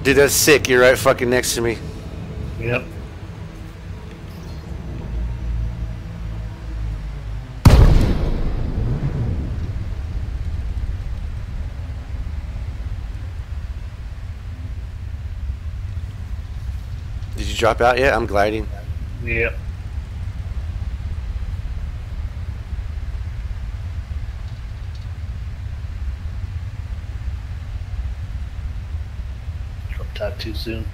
Dude, that's sick. You're right fucking next to me. Yep. Did you drop out yet? I'm gliding. Yep. Dropped out too soon.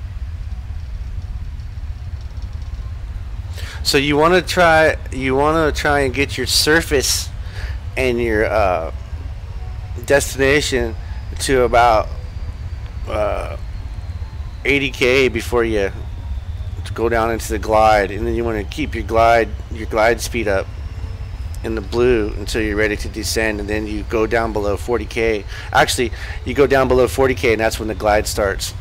So you want to try and get your surface and your destination to about 80k before you go down into the glide, and then you want to keep your glide speed up in the blue until you're ready to descend, and then you go down below 40k. Actually, you go down below 40k, and that's when the glide starts.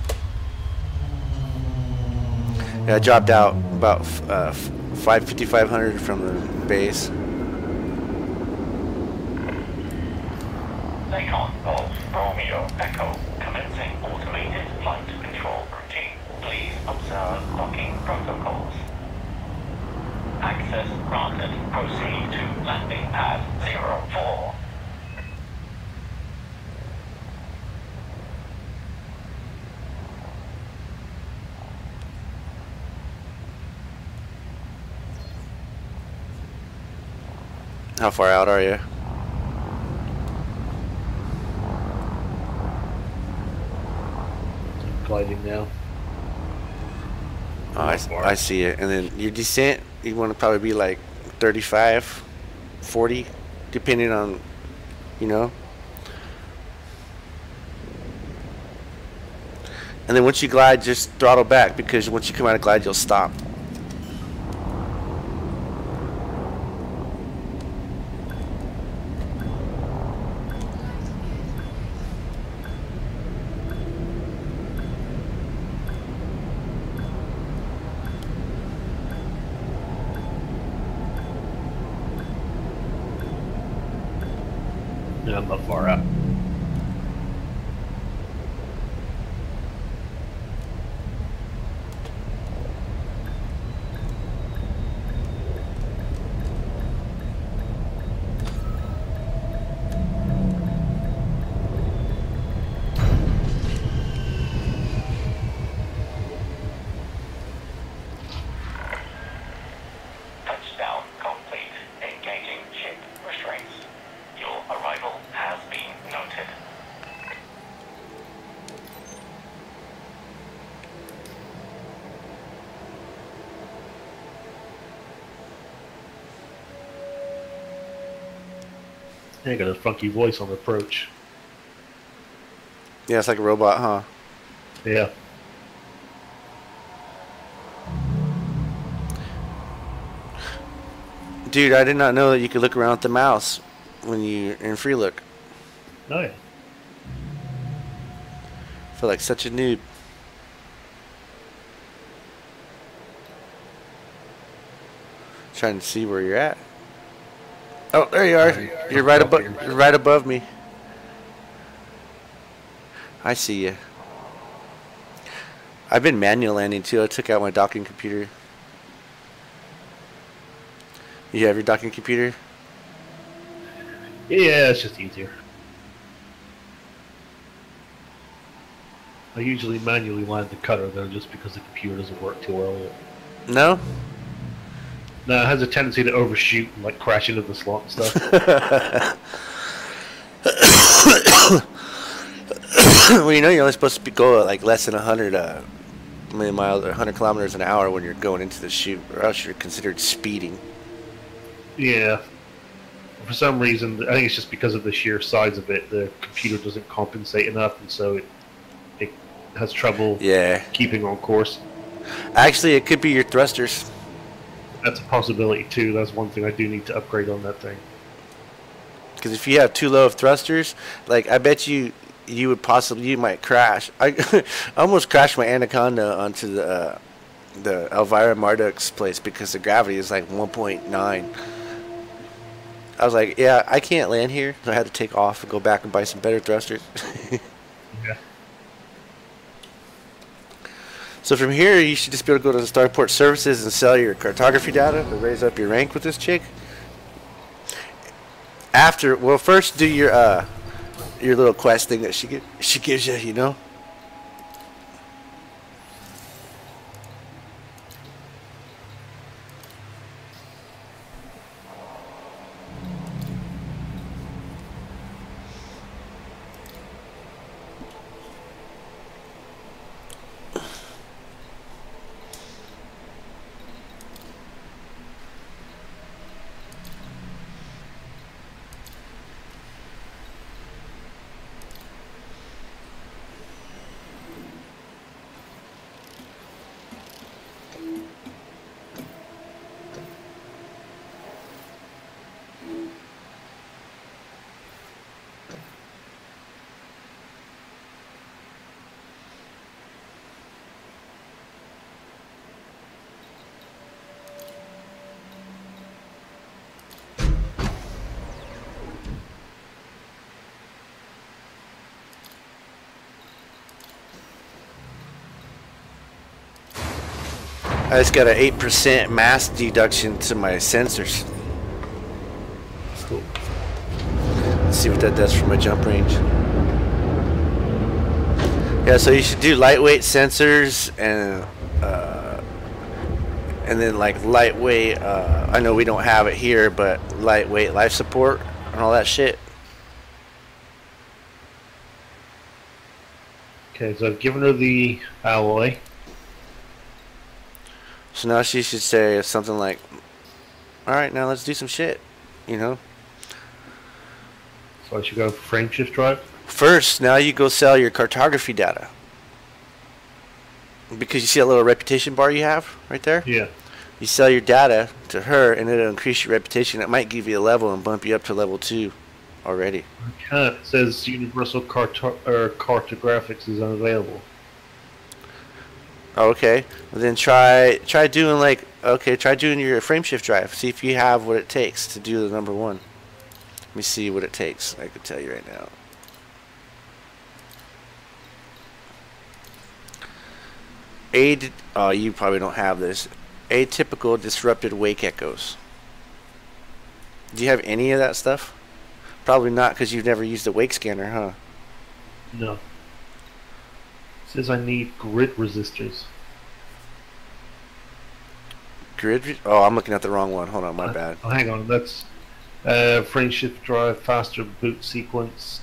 Yeah, I dropped out about 5,500 from the base. Takeoff of Romeo Echo commencing automated flight control routine. Please observe docking protocols. Access granted. Proceed to landing pad 04. How far out are you? Gliding now. Oh, I see it. And then your descent, you want to probably be like 35, 40, depending on, you know. And then once you glide, just throttle back, because once you come out of glide, you'll stop. No, I'm not far out. Touchdown complete. Engaging ship restraints. Your arrival has been noted. They got a funky voice on the approach. Yeah, it's like a robot, huh? Yeah. Dude, I did not know that you could look around with the mouse when you're in free look. Oh yeah. I feel like such a noob. Trying to see where you're at. Oh, there you are. You're right above. You're right above me. I see you. I've been manual landing too. I took out my docking computer. You have your docking computer? Yeah, it's just easier. I usually manually land the cutter though, just because the computer doesn't work too well yet. No? No, it has a tendency to overshoot and like crash into the slot and stuff. Well, you know you're only supposed to go at like less than 100 million miles or 100 kilometers an hour when you're going into the chute, or else you're considered speeding. Yeah. For some reason, I think it's just because of the sheer size of it, the computer doesn't compensate enough, and so it has trouble keeping on course. Actually, it could be your thrusters. That's a possibility too. That's one thing I do need to upgrade on that thing. Because if you have too low of thrusters, like I bet you you might crash. I almost crashed my Anaconda onto the Elvira Marduk's place because the gravity is like 1.9. I was like, yeah, I can't land here, so I had to take off and go back and buy some better thrusters. Yeah. So from here, you should just be able to go to the Starport Services and sell your cartography data to raise up your rank with this chick. After, well, first do your little quest thing that she gives you, you know. I just got an 8% mass deduction to my sensors. Cool. Let's see what that does for my jump range. Yeah, so you should do lightweight sensors and then like lightweight. I know we don't have it here, but lightweight life support and all that shit. Okay, so I've given her the alloy. So now she should say something like, all right, now let's do some shit, you know? So I should go frame shift drive? First, now you go sell your cartography data. Because you see that little reputation bar you have right there? Yeah. You sell your data to her and it'll increase your reputation. It might give you a level and bump you up to level 2 already. Okay, it says universal cartographics is unavailable. Okay, well then try doing try doing your frame shift drive. See if you have what it takes to do the number 1. Let me see what it takes. I can tell you right now. Oh, you probably don't have this. Atypical disrupted wake echoes. Do you have any of that stuff? Probably not, because you've never used a wake scanner, huh? No. It says I need grid resistors. Oh, I'm looking at the wrong one. Hold on, my bad. Oh, hang on. That's frame shift drive, faster boot sequence.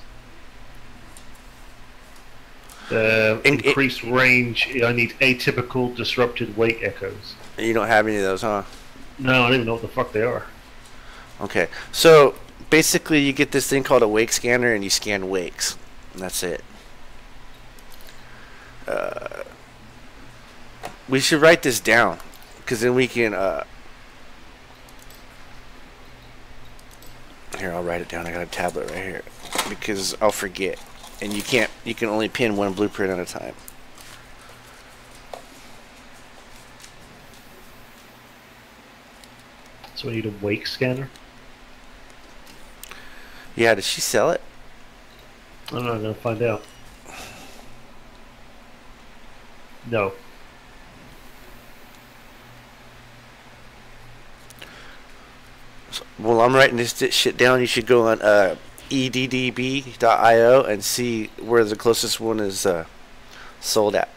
Increased range. I need atypical disrupted wake echoes. You don't have any of those, huh? No, I don't even know what the fuck they are. Okay, so basically you get this thing called a wake scanner and you scan wakes. And that's it. We should write this down, because then we can here, I'll write it down. I got a tablet right here, because I'll forget, and you can only pin one blueprint at a time. So I need a wake scanner? Yeah, did she sell it? I'm not gonna find out. No. Well, I'm writing this shit down. You should go on eddb.io and see where the closest one is sold at.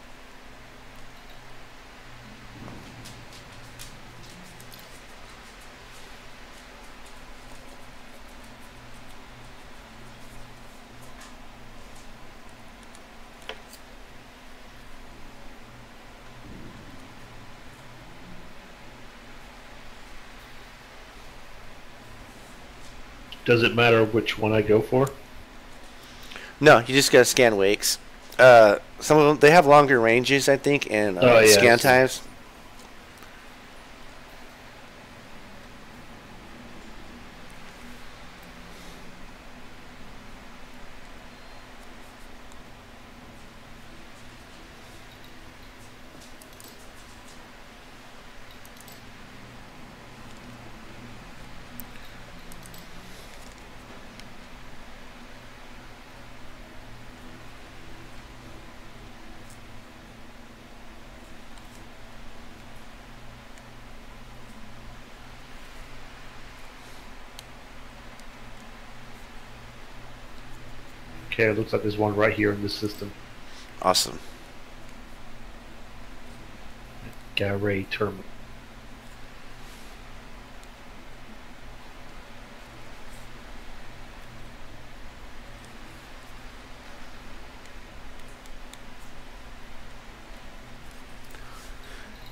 Does it matter which one I go for? No, you just gotta scan wakes. Some of them, they have longer ranges, I think, and scan times. Okay, it looks like there's one right here in this system. Awesome. Garray terminal.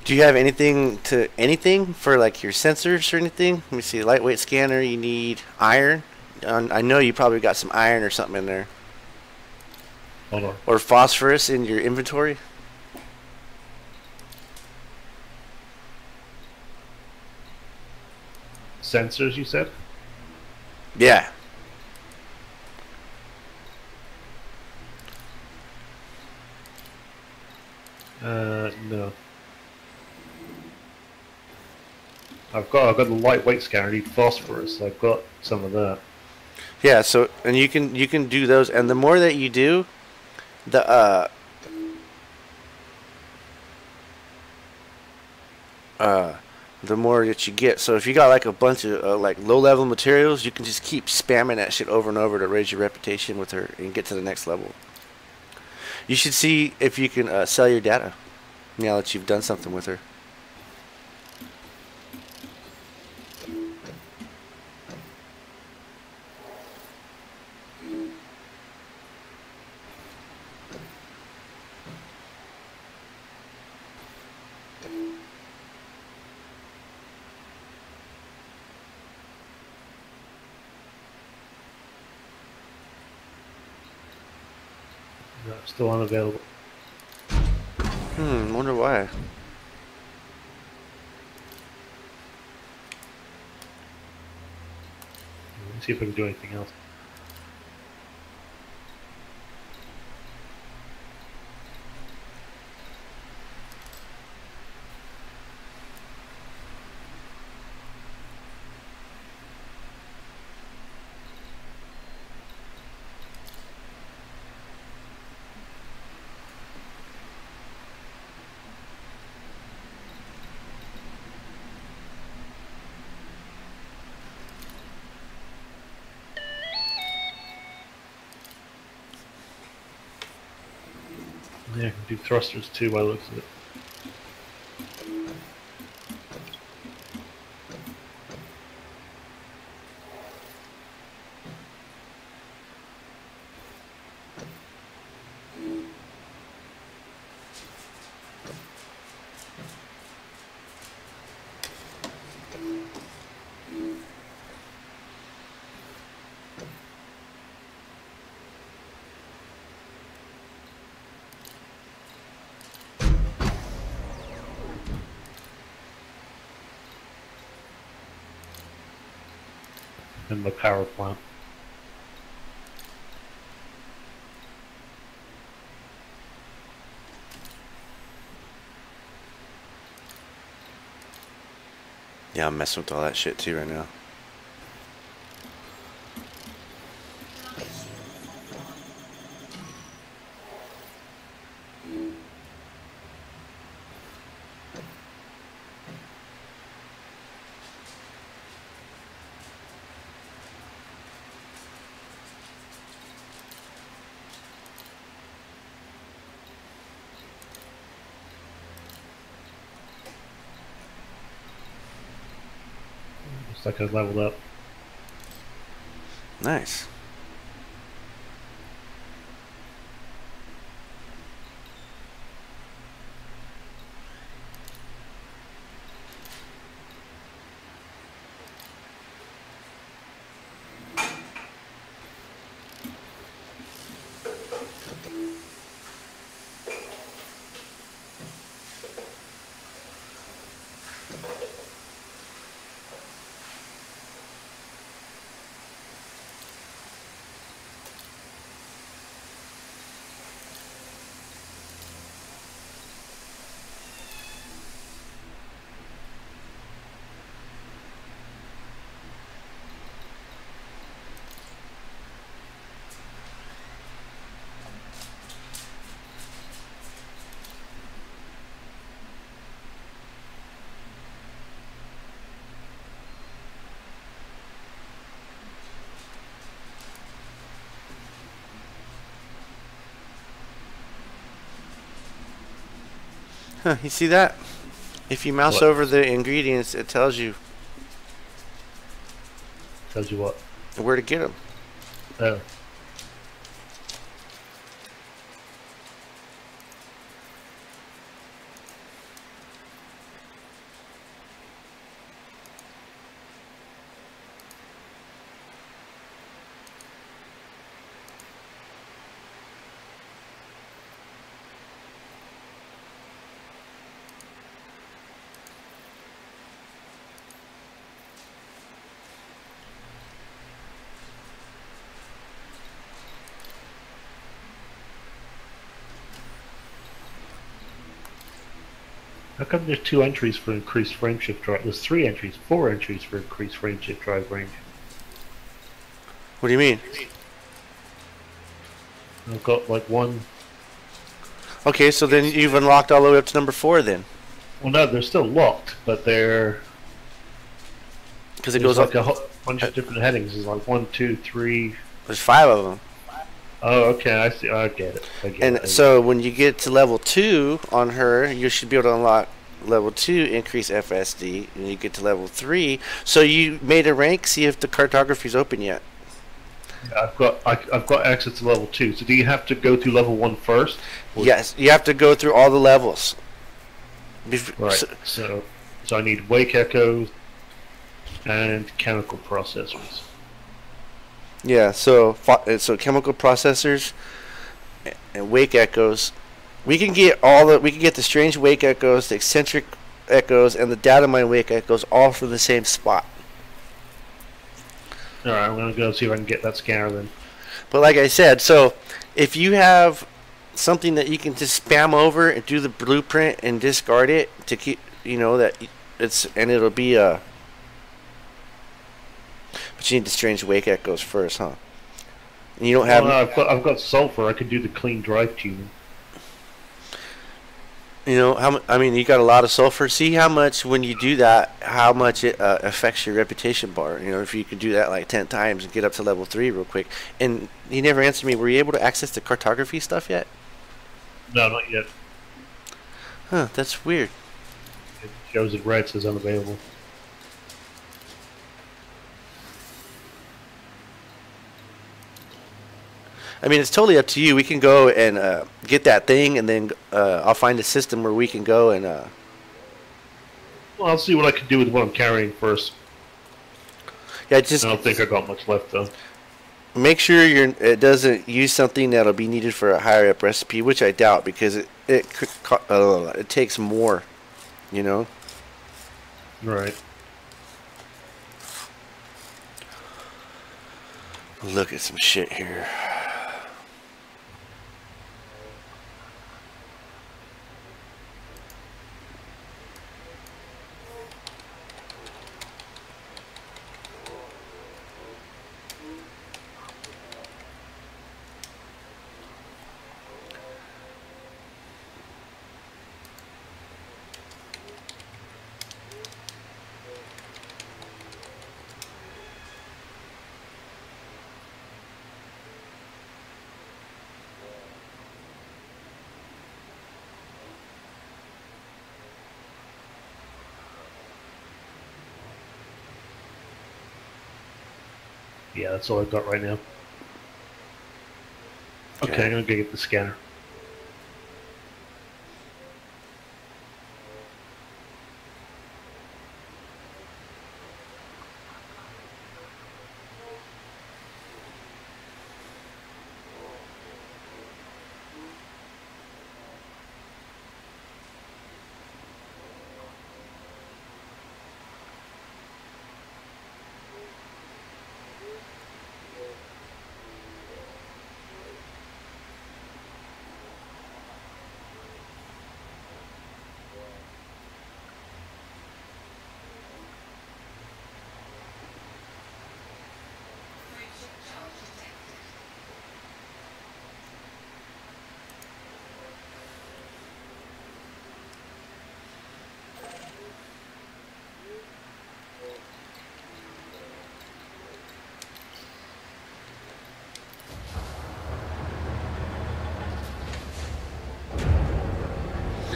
Do you have anything for like your sensors or anything? Let me see. Lightweight scanner. You need iron. I know you probably got some iron or something in there. Hold on. Or phosphorus in your inventory. Sensors, you said? Yeah. No. I've got the lightweight scanner. I need phosphorus. I've got some of that. Yeah. So and you can do those, and the more that you do, the the more that you get. So if you got like a bunch of like low level materials, you can just keep spamming that shit over and over to raise your reputation with her and get to the next level. You should see if you can sell your data now that you've done something with her. No, still unavailable. Wonder why. Let's see if I can do anything else. Yeah, I can do thrusters too by the looks of it. And the power plant. Yeah, I'm messing with all that shit too right now. Looks like I've leveled up. Nice. Huh, you see that? If you mouse over the ingredients, it tells you. Tells you what? Where to get them. Oh. How come there's 2 entries for increased frameshift drive? There's 3 entries, 4 entries for increased frameshift drive range. What do you mean? I've got like 1. Okay, so then you've unlocked all the way up to number 4 then. Well, no, they're still locked, but they're. Because it goes like up. a whole bunch of different headings. There's like 1, 2, 3. There's 5 of them. Oh, okay, I see. I get it. And so when you get to level 2 on her, you should be able to unlock level 2, increase FSD, and you get to level 3. So you made a rank, see if the cartography's open yet. I've got access to level 2. So do you have to go through level 1 first? Yes, you have to go through all the levels. Right. So I need wake echoes and chemical processors. Yeah, so chemical processors and wake echoes. We can get the strange wake echoes, the eccentric echoes, and the data mine wake echoes all from the same spot. All right, I'm gonna go see if I can get that scanner then. But like I said, so if you have something that you can just spam over and do the blueprint and discard it to keep, that it'll be a. But you need the strange wake echoes first, huh? And you don't have. No, I've got sulfur. I could do the clean drive tuning. You got a lot of sulfur. See how much when you do that, how much it affects your reputation bar. If you could do that like 10 times and get up to level 3 real quick. And you never answered me. Were you able to access the cartography stuff yet? No, not yet. Huh? That's weird. It shows it red, says unavailable. I mean, it's totally up to you. We can go and get that thing, and then I'll find a system where we can go and. Well, I'll see what I can do with what I'm carrying first. Yeah, I don't think I got much left though. Make sure it doesn't use something that'll be needed for a higher up recipe, which I doubt because it takes more, Right. Look at some shit here. Yeah, that's all I've got right now. Okay, I'm gonna go get the scanner.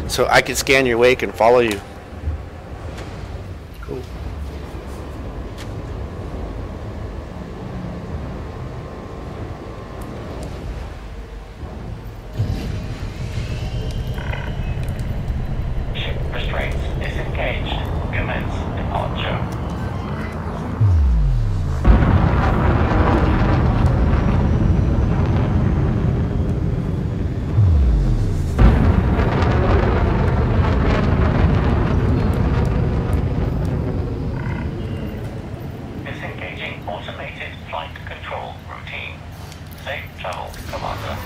So I can scan your wake and follow you. Cool. Ship restraints disengaged. Commence departure. Disengaging automated flight control routine. Safe travel, Commander.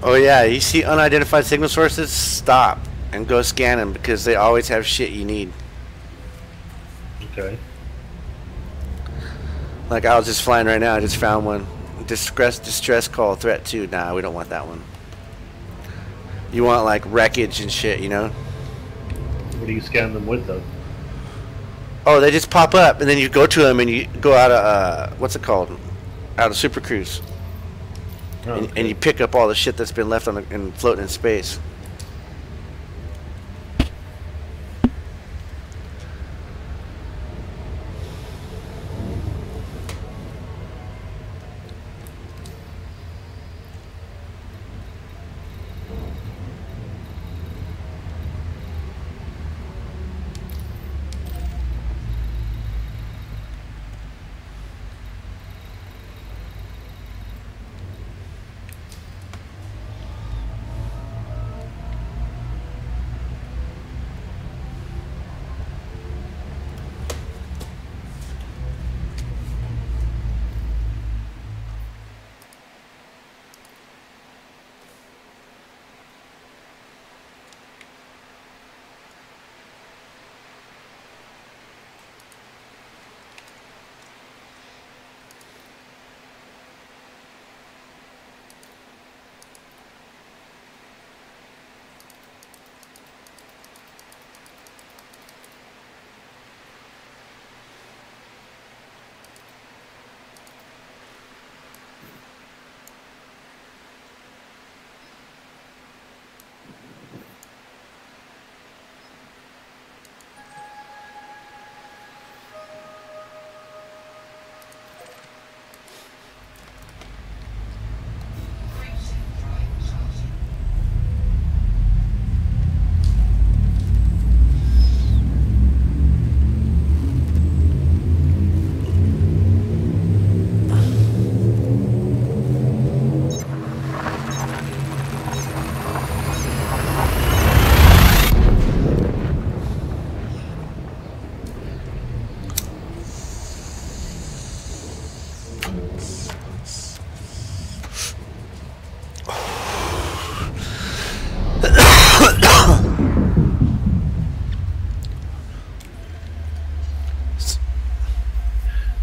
Oh yeah, you see unidentified signal sources? Stop and go scan them because they always have shit you need. Okay. Like I was just flying right now, I just found one. Distress call threat 2. Nah, we don't want that one. You want like wreckage and shit, you know? What do you scan them with though? Oh, they just pop up and then you go to them and you go out of what's it called? Out of Super Cruise. Oh, okay. And you pick up all the shit that's been left on and floating in space.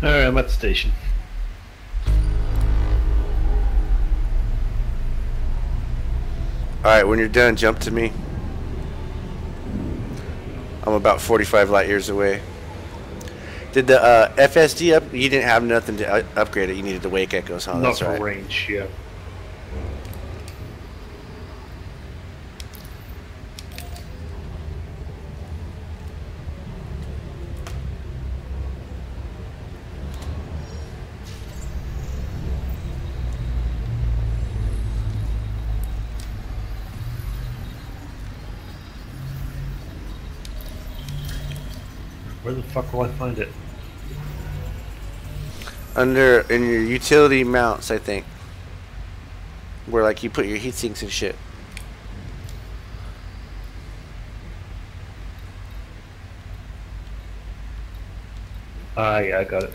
Alright, I'm at the station. Alright, when you're done, jump to me. I'm about 45 light years away. Did the FSD up? You didn't have nothing to upgrade it. You needed the wake echoes, huh? Not That's for right. range, yeah. Where the fuck will I find it? In your utility mounts, I think. Where like you put your heat sinks and shit. Ah, yeah, I got it.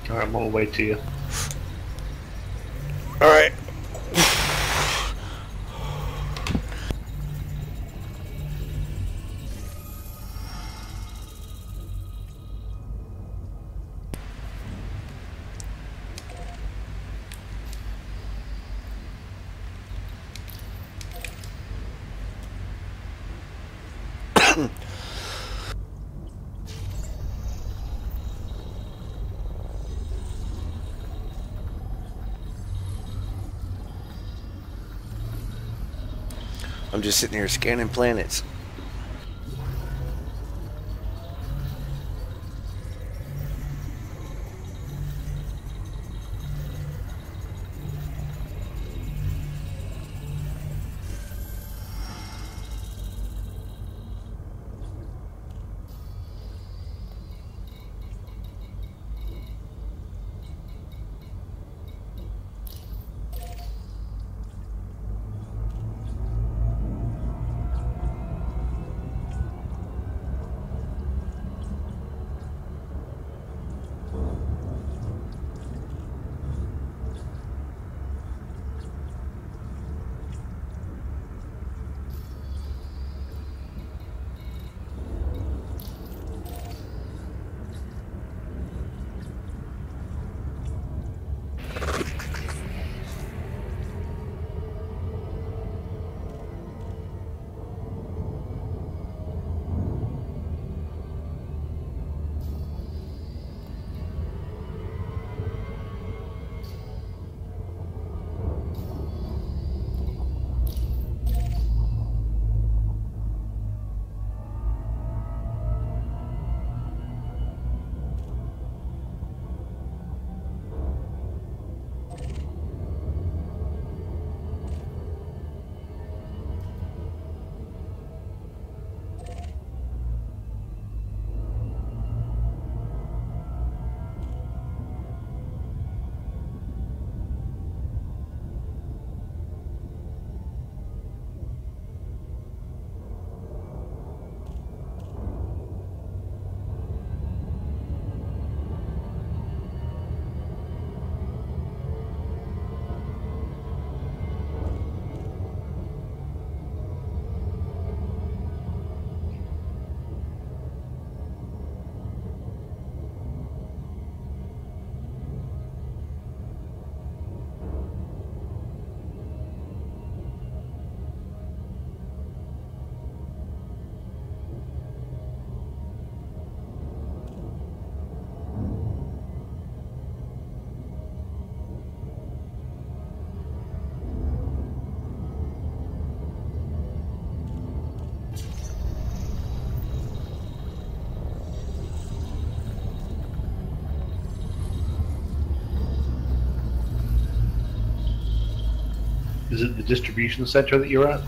Alright, I'm on the way to you. Alright. I'm just sitting here scanning planets. Is it the distribution center that you're at?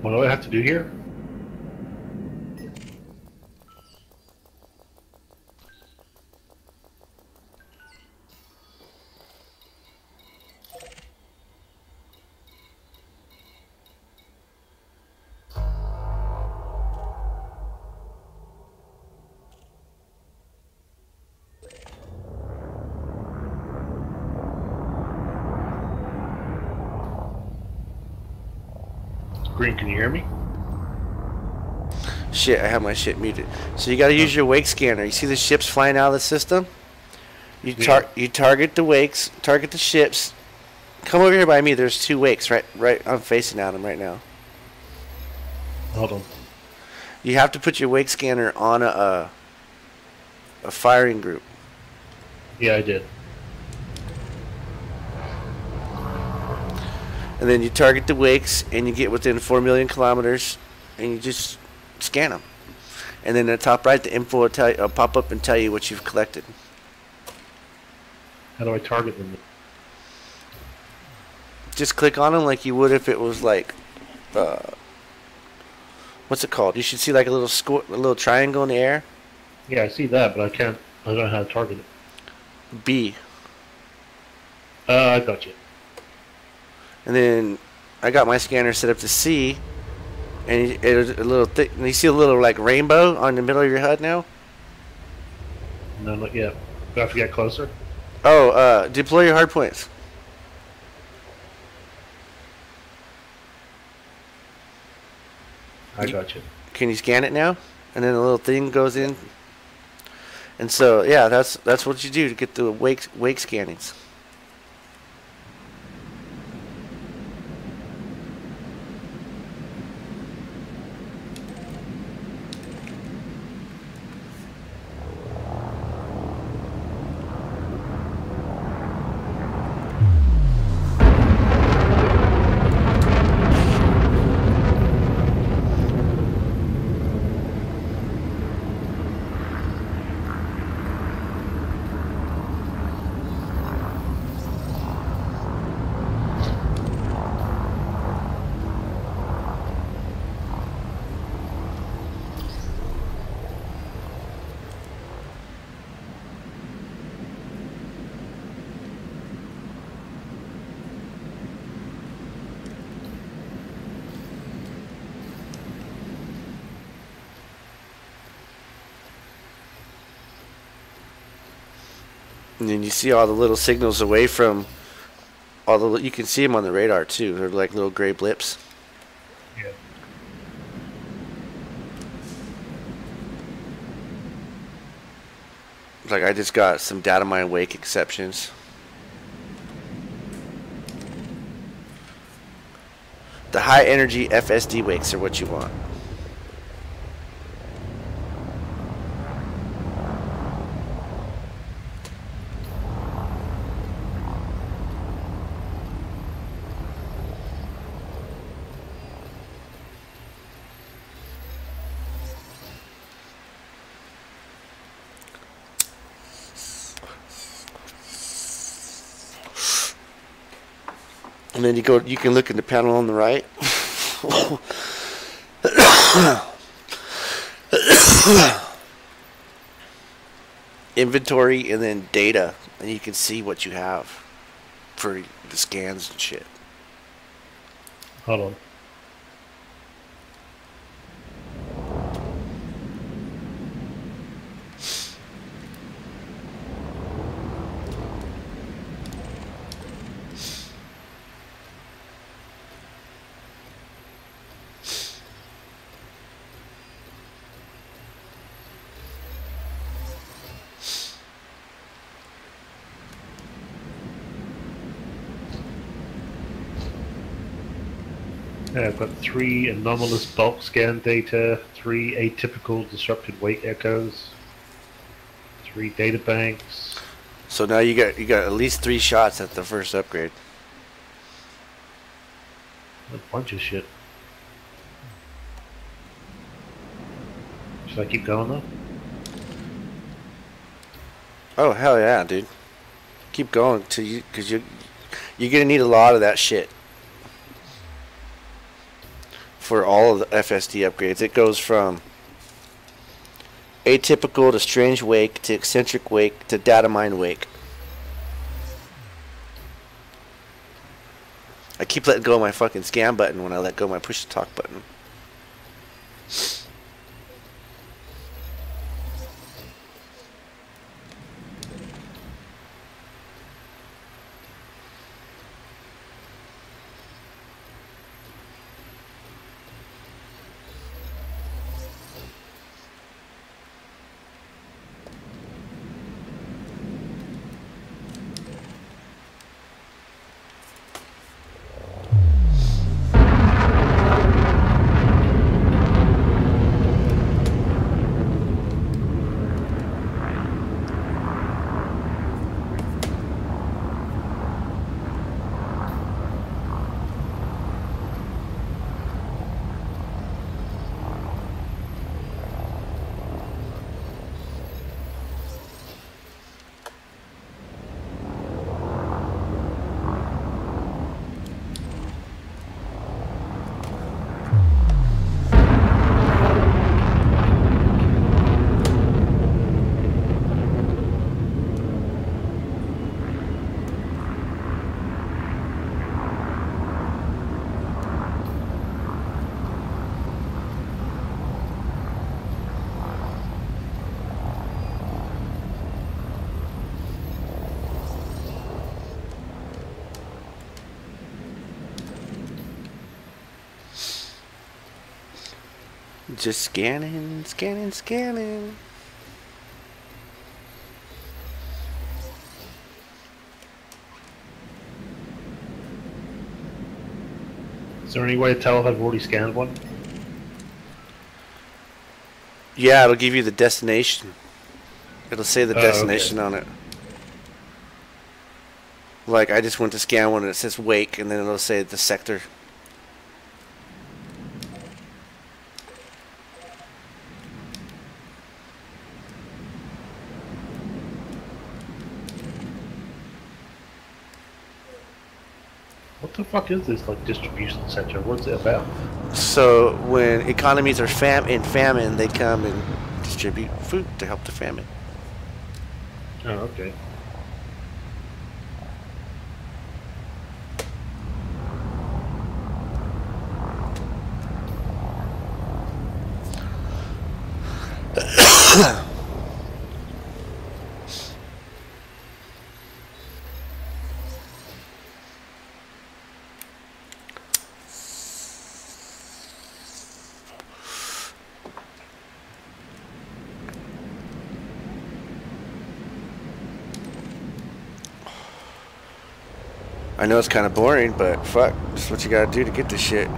What do I have to do here? Green, can you hear me? Shit, I have my shit muted. So you got to use your wake scanner. You see the ships flying out of the system? You target the wakes, target the ships. Come over here by me. There's 2 wakes right. I'm facing at them right now. Hold on. You have to put your wake scanner on a firing group. Yeah, I did. And then you target the wakes, and you get within 4 million kilometers, and you just scan them. And then at the top right, the info will pop up and tell you what you've collected. How do I target them? Just click on them like you would if it was like, what's it called? You should see like a little triangle in the air. Yeah, I see that, but I don't know how to target it. B. I got you. And then I got my scanner set up to C, and it's a little thick. And you see a little like rainbow on the middle of your HUD now. No, not yet. Do I have to get closer? Oh, deploy your hard points. I got you. Can you scan it now? And then a little thing goes in. And so yeah, that's what you do to get the wake scannings. And then you see all the little signals away from all the. You can see them on the radar too. They're like little gray blips. Yeah. Like I just got some data mine wake exceptions. The high energy FSD wakes are what you want. And then you can look in the panel on the right. Inventory and then data, and you can see what you have for the scans and shit. Hold on. I've got 3 anomalous bulk scan data, 3 atypical disrupted wake echoes, 3 data banks. So now you got at least 3 shots at the first upgrade. A bunch of shit. Should I keep going though? Oh hell yeah, dude! Keep going till because you're gonna need a lot of that shit for all of the FSD upgrades. It goes from atypical to strange wake to eccentric wake to data mine wake. I keep letting go of my fucking scan button when I let go of my push to talk button. Just scanning, scanning, scanning. Is there any way to tell if I've already scanned one? Yeah, it'll give you the destination. It'll say the destination on it. Like, I just went to scan one and it says wake, and then it'll say the sector. What the fuck is this, like, distribution center? What's it about? So, when economies are in famine, they come and distribute food to help the famine. Oh, okay. I know it's kind of boring, but fuck, that's what you gotta do to get this shit.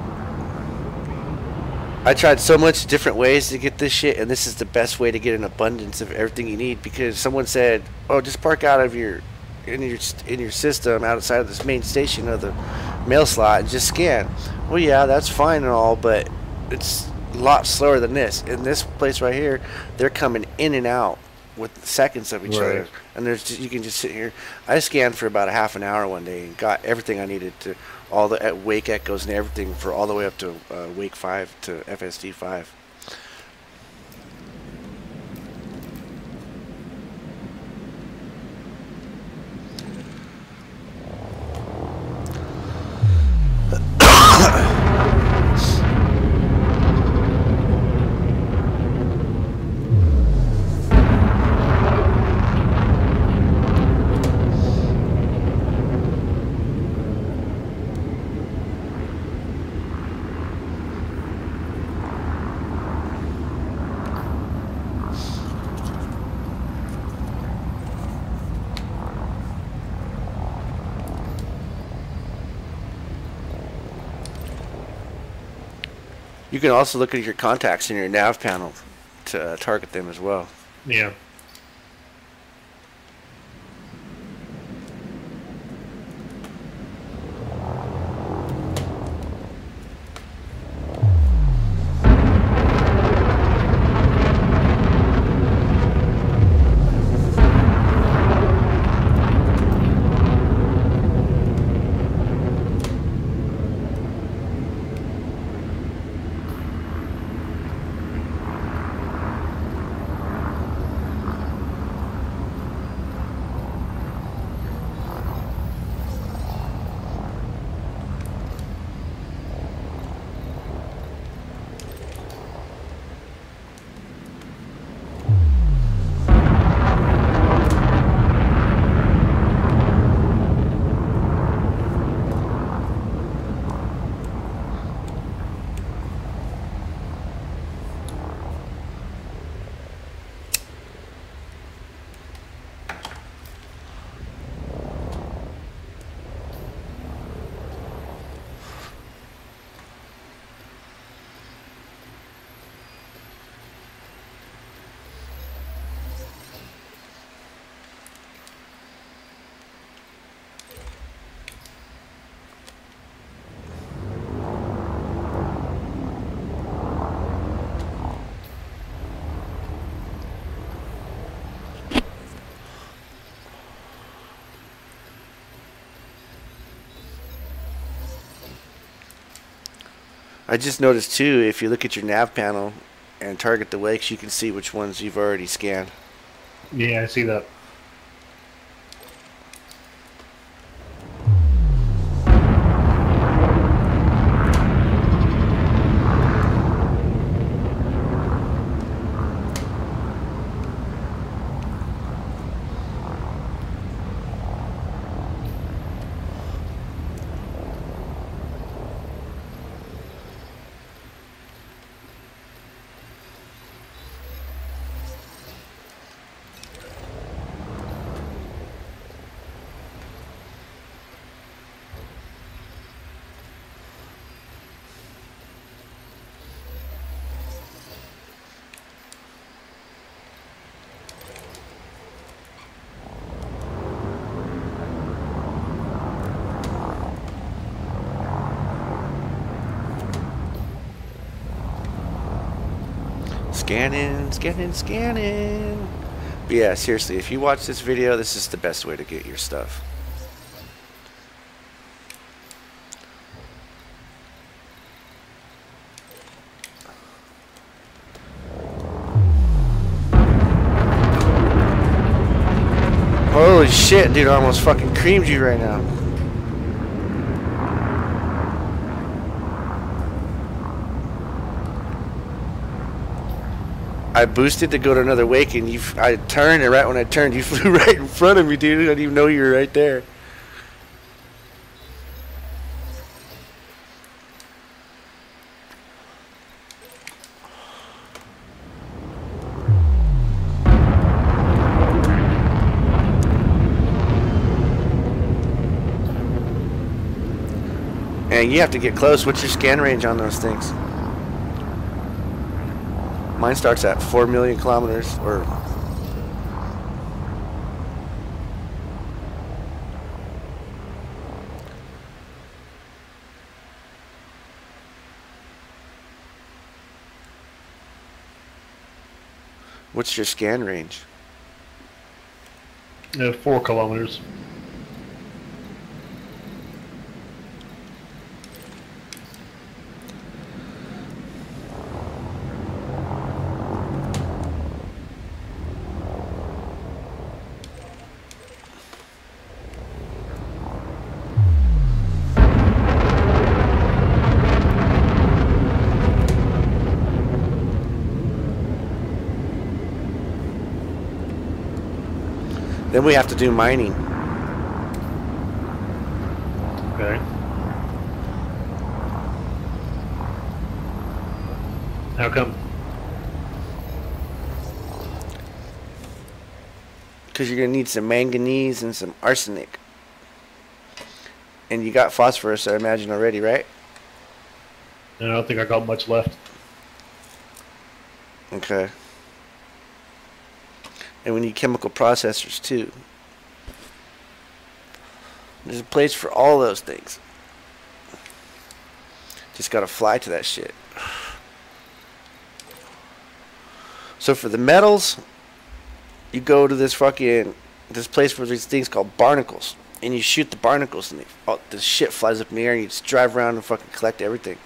I tried so much different ways to get this shit, and this is the best way to get an abundance of everything you need, because someone said, oh, just park out of in your system outside of this main station of the mail slot and just scan. Well, yeah, that's fine and all, but it's a lot slower than this. In this place right here, they're coming in and out with seconds of each other, and you can just sit here. I scanned for about a half an hour one day and got everything I needed to all the wake echoes and everything for all the way up to wake 5 to FSD 5. You can also look at your contacts in your nav panel to target them as well. Yeah. I just noticed too, if you look at your nav panel and target the wakes, you can see which ones you've already scanned. Yeah, I see that. Scanning, scanning, scanning. But yeah, seriously, if you watch this video, this is the best way to get your stuff. Holy shit, dude, I almost fucking creamed you right now. I boosted to go to another wake, and I turned, and right when I turned, you flew right in front of me, dude. I didn't even know you were right there. And you have to get close. What's your scan range on those things? Mine starts at 4 million kilometers, or... What's your scan range? 4 kilometers. Then we have to do mining. Okay. How come? Because you're going to need some manganese and some arsenic. And you got phosphorus, I imagine, already, right? And I don't think I got much left. Okay. And we need chemical processors too. There's a place for all those things. Just gotta fly to that shit. So for the metals, you go to this place where these things called barnacles, and you shoot the barnacles, and the shit flies up in the air, and you just drive around and fucking collect everything.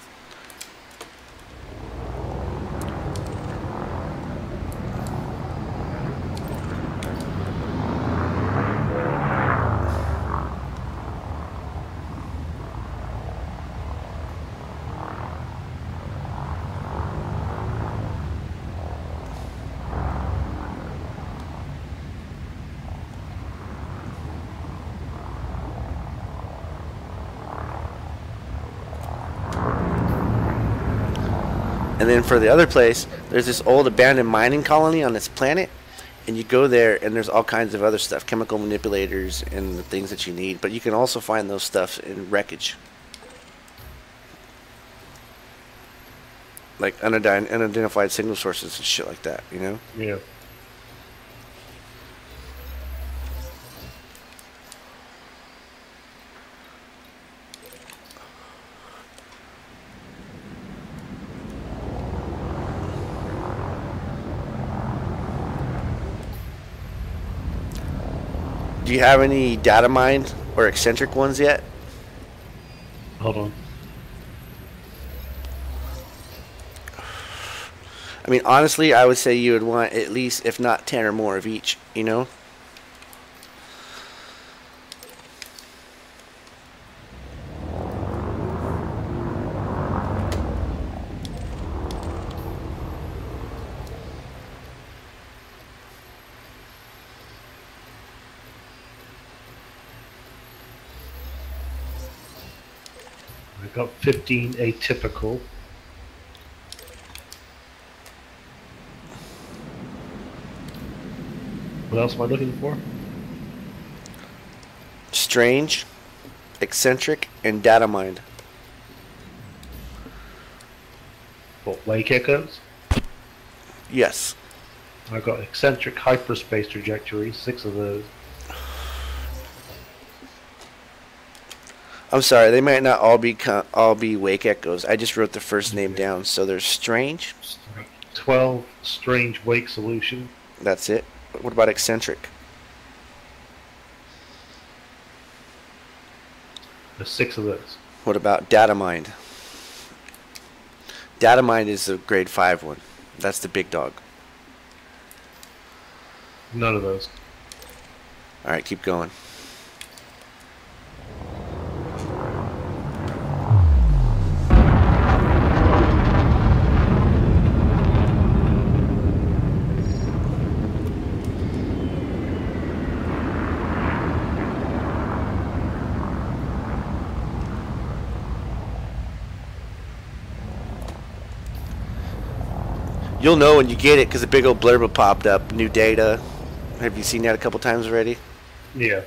And then for the other place, there's this old abandoned mining colony on this planet, and you go there and there's all kinds of other stuff, chemical manipulators and the things that you need, but you can also find those stuff in wreckage. Like unidentified signal sources and shit like that, you know? Yeah. Do you have any data mined or eccentric ones yet? Hold on. I mean, honestly, I would say you would want at least, if not 10 or more of each, you know? I got 15 atypical. What else am I looking for? Strange, eccentric, and data mined. What, wake echoes? Yes. I got eccentric hyperspace trajectories, 6 of those. I'm sorry, they might not all be wake echoes. I just wrote the first name down. So there's strange. 12 strange wake solution. That's it. What about eccentric? There's 6 of those. What about data mined? Data mined is the grade 5 one. That's the big dog. None of those. All right, keep going. You'll know when you get it because a big old blurb will popped up. New data. Have you seen that a couple times already? Yeah.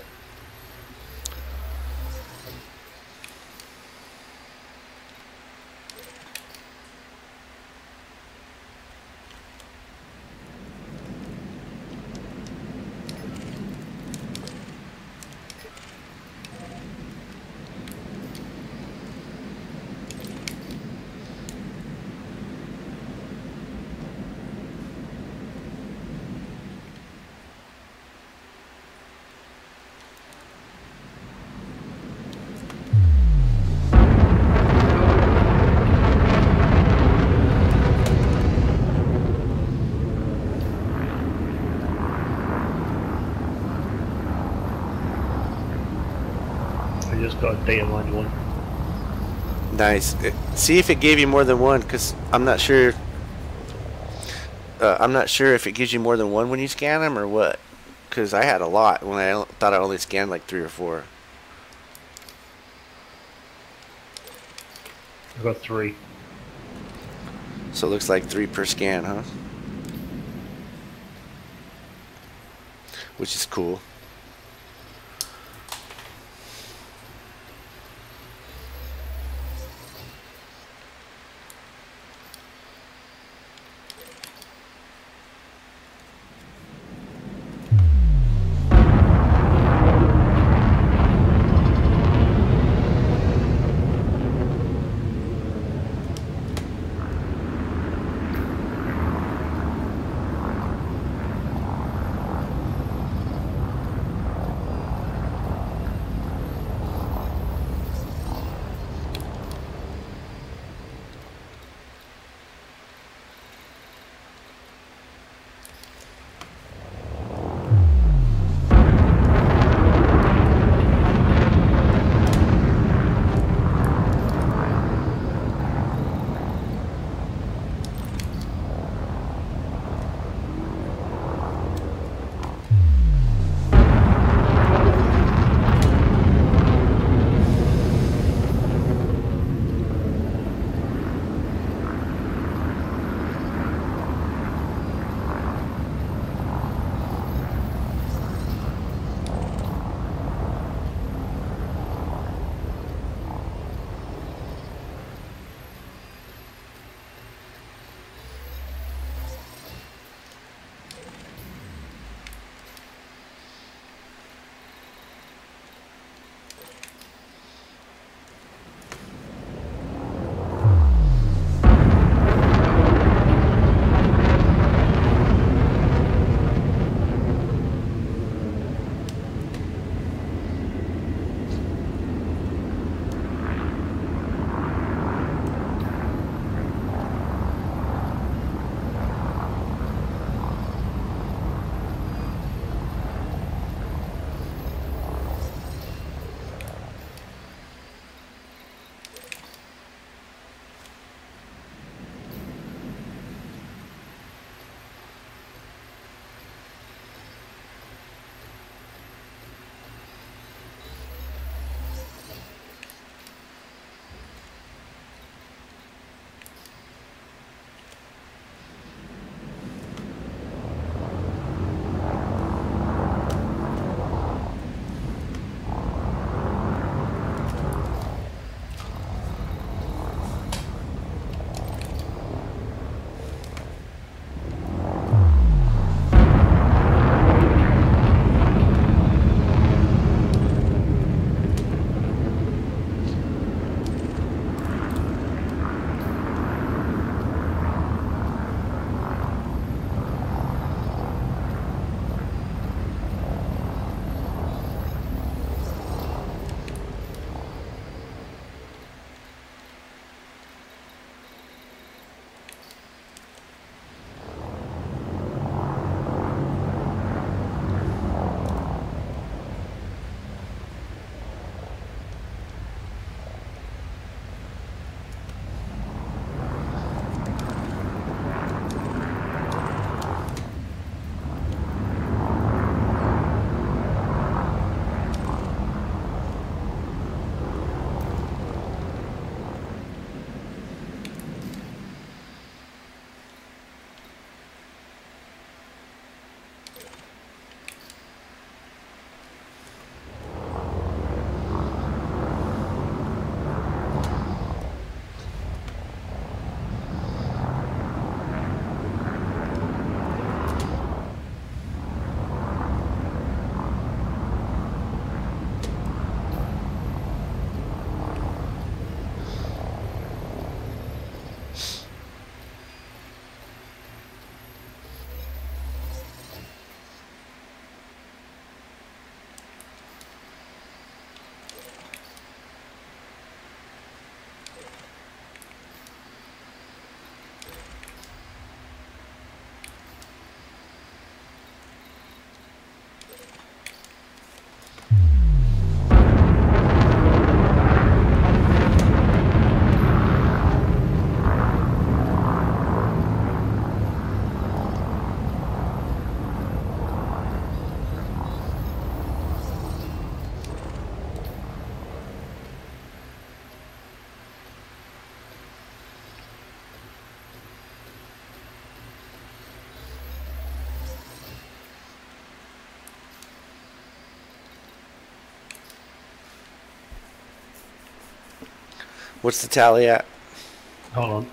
I just got a data line one. Nice. See if it gave you more than one, because I'm not sure. I'm not sure if it gives you more than one when you scan them or what. Because I had a lot when I thought I only scanned like 3 or 4. I got 3. So it looks like 3 per scan, huh? Which is cool. What's the tally at? Hold on.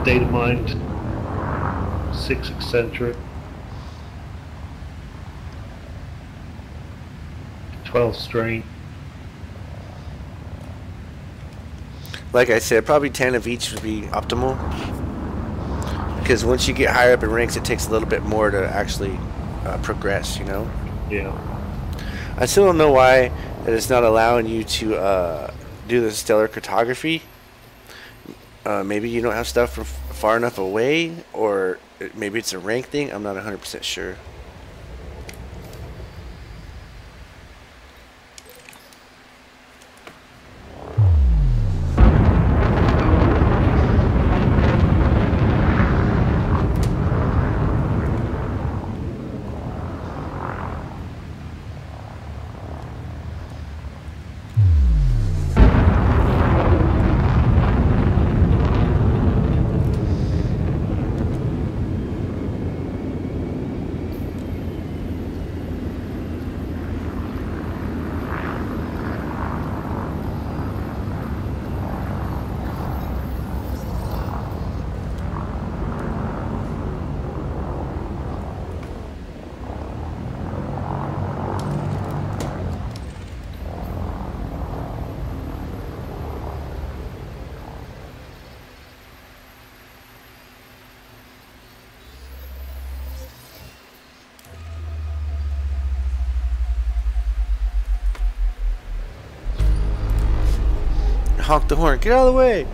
Data mined, 6 eccentric, 12 strain. Like I said, probably 10 of each would be optimal. Because once you get higher up in ranks, it takes a little bit more to actually progress, you know? Yeah. I still don't know why that it's not allowing you to do the stellar cartography. Maybe you don't have stuff from far enough away, or maybe it's a rank thing. I'm not 100% sure. Honk the horn. Get out of the way.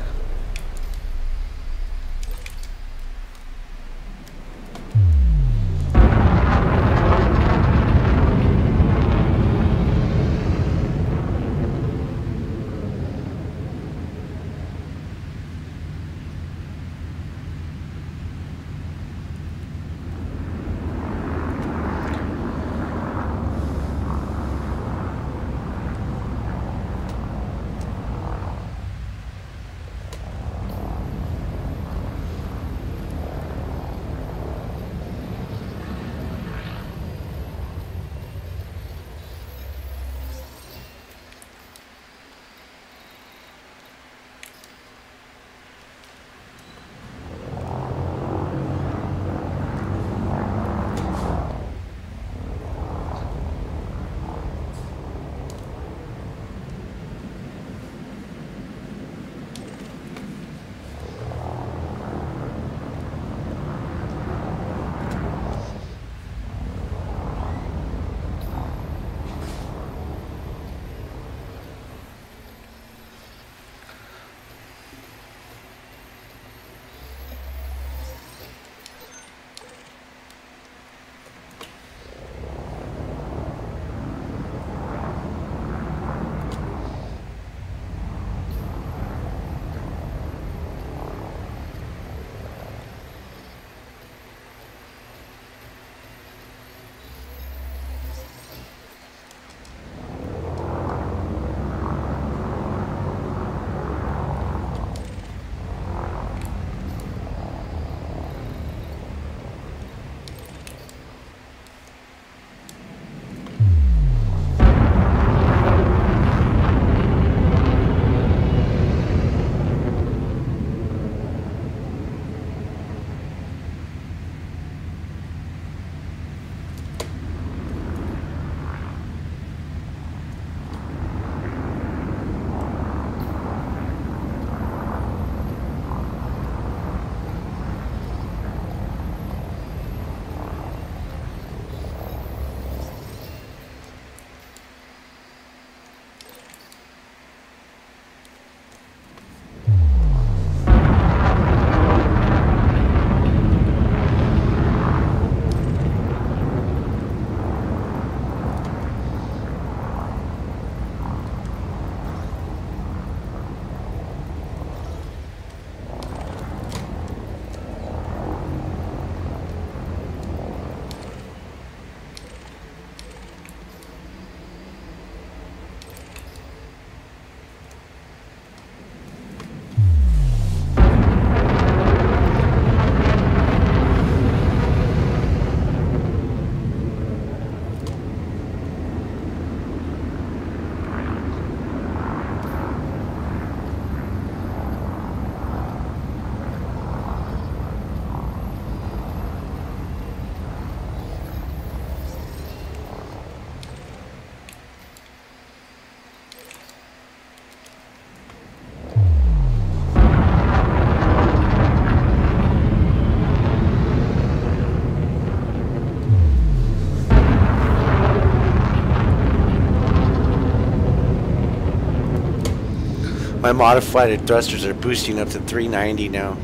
My modified thrusters are boosting up to 390 now.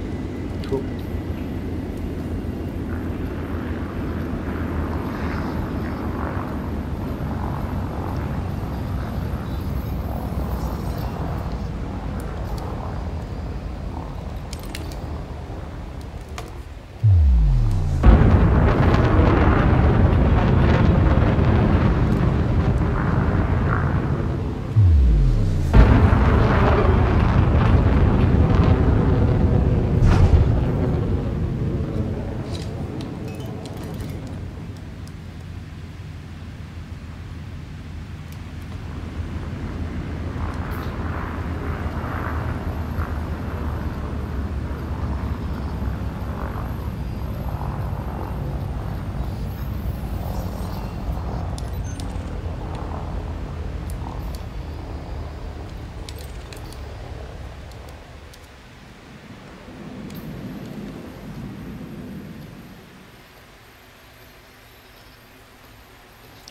Cool.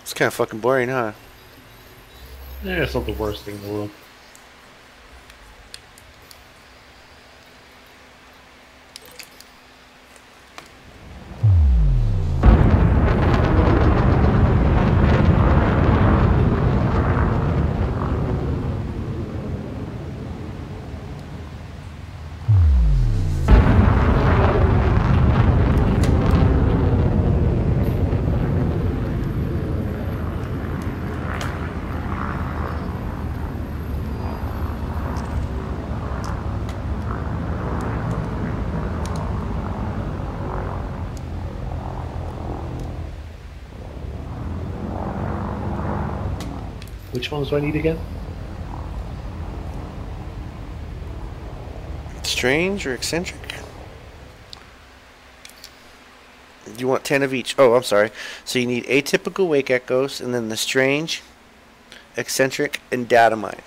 It's kind of fucking boring, huh? Yeah, it's not the worst thing in the world. Which ones do I need again? Strange or eccentric? You want 10 of each. Oh, I'm sorry. So you need atypical wake echoes, and then the strange, eccentric, and data mine.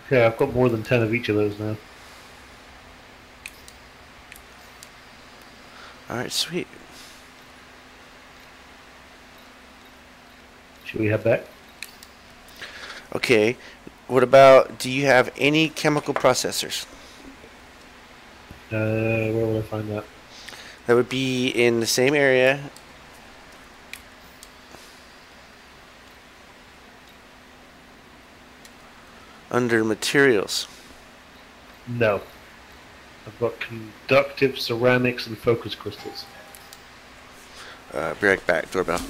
Okay, I've got more than 10 of each of those now. Alright, sweet. Should we head back? Okay. What about, do you have any chemical processors? Where will I find that? That would be in the same area. Under materials. No. I've got conductive ceramics and focus crystals. Be right back. Doorbell.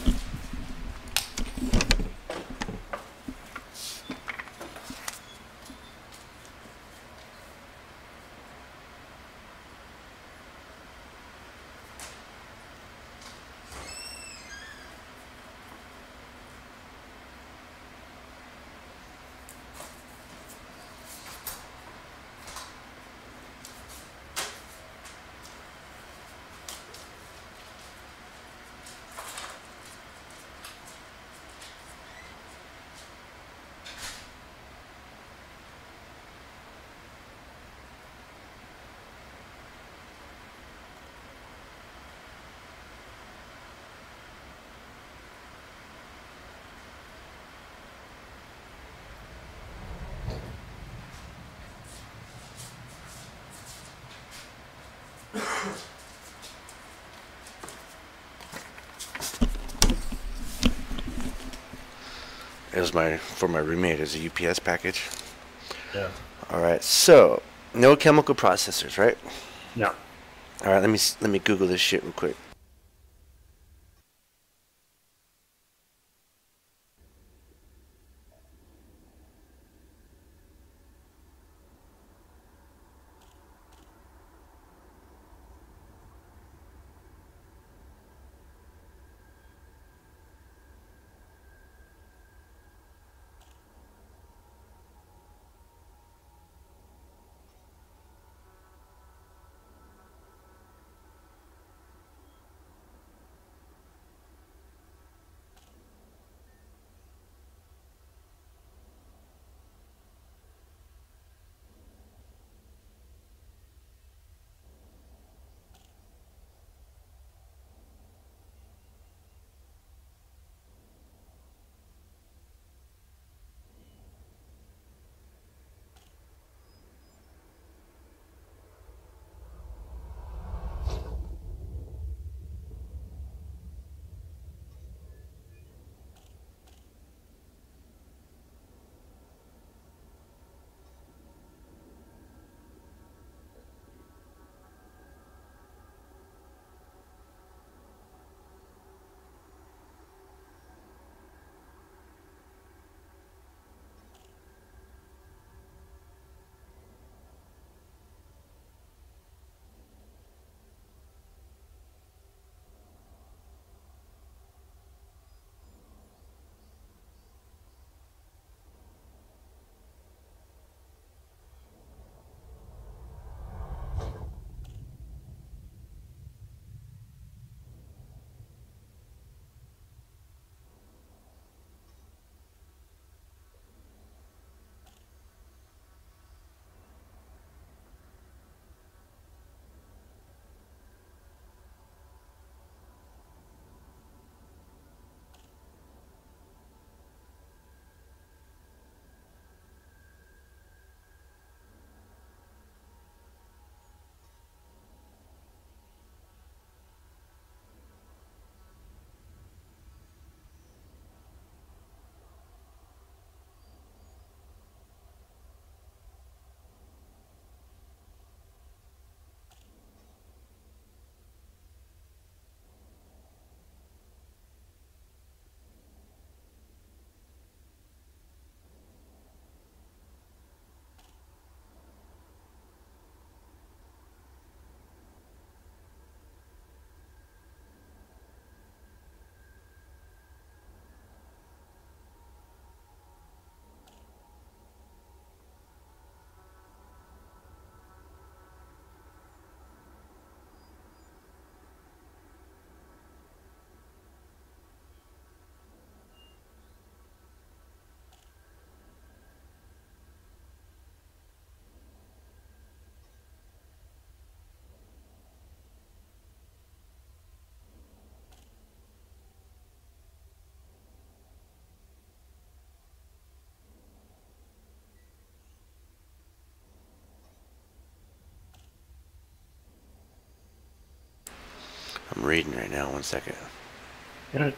It was for my roommate as a UPS package. Yeah. Alright, so no chemical processors, right? No. Alright, let me Google this shit real quick. I'm reading right now. 1 second. Yeah.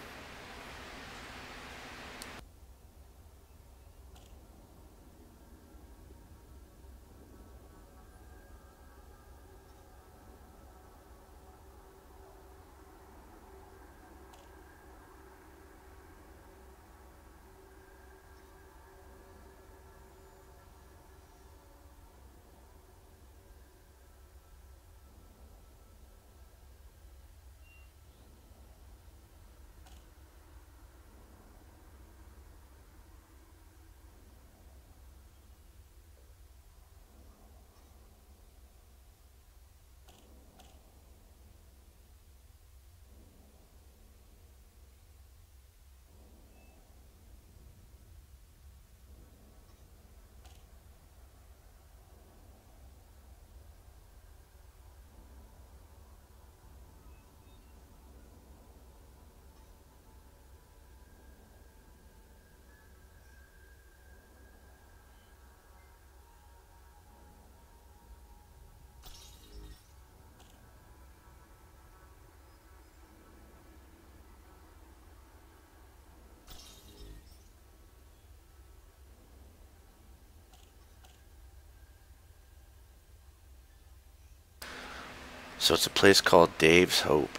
So it's a place called Dave's Hope.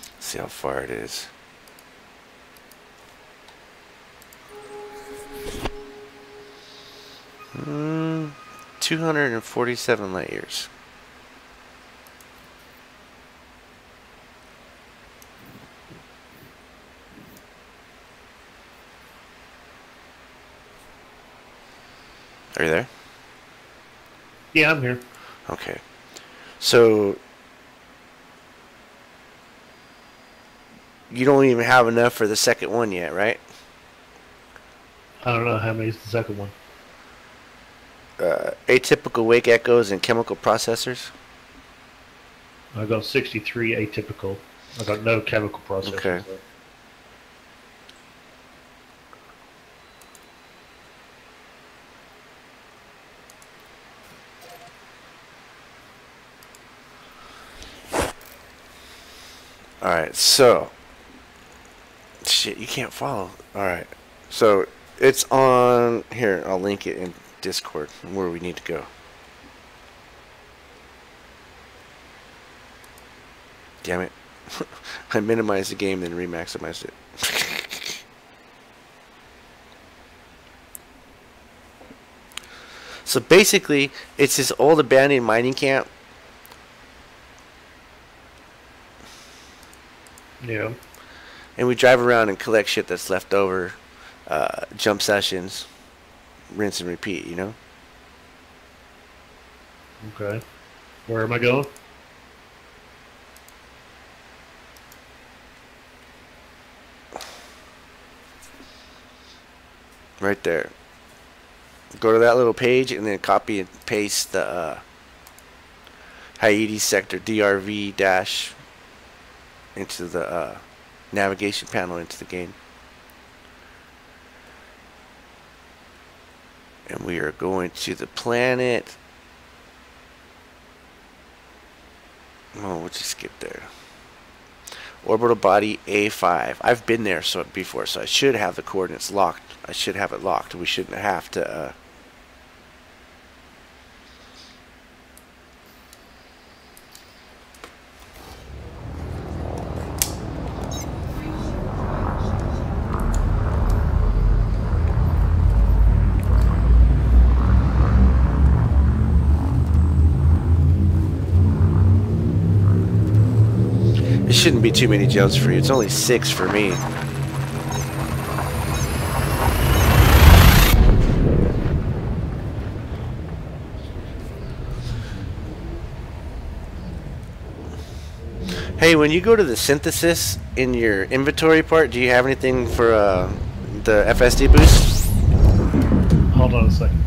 Let's see how far it is. Hmm, 247 light years. Are you there? Yeah, I'm here. Okay. So you don't even have enough for the second one yet, right? I don't know how many is the second one. Atypical wake echoes and chemical processors. I got 63 atypical. I got no chemical processors. Okay. Though. Alright, so shit, you can't follow. Alright. So it's on here, I'll link it in Discord where we need to go. Damn it. I minimized the game then remaximized it. So basically it's this old abandoned mining camp. Yeah. And we drive around and collect shit that's left over. Jump sessions. Rinse and repeat, you know? Okay. Where am I going? Right there. Go to that little page and then copy and paste the Hyades sector DRV dash into the navigation panel into the game. And we are going to the planet. Oh, we'll just skip there. Orbital body A5. I've been there before, so I should have the coordinates locked. I should have it locked. We shouldn't have to. It shouldn't be too many jumps for you. It's only 6 for me. Hey, when you go to the synthesis in your inventory part, do you have anything for the FSD boost? Hold on a second.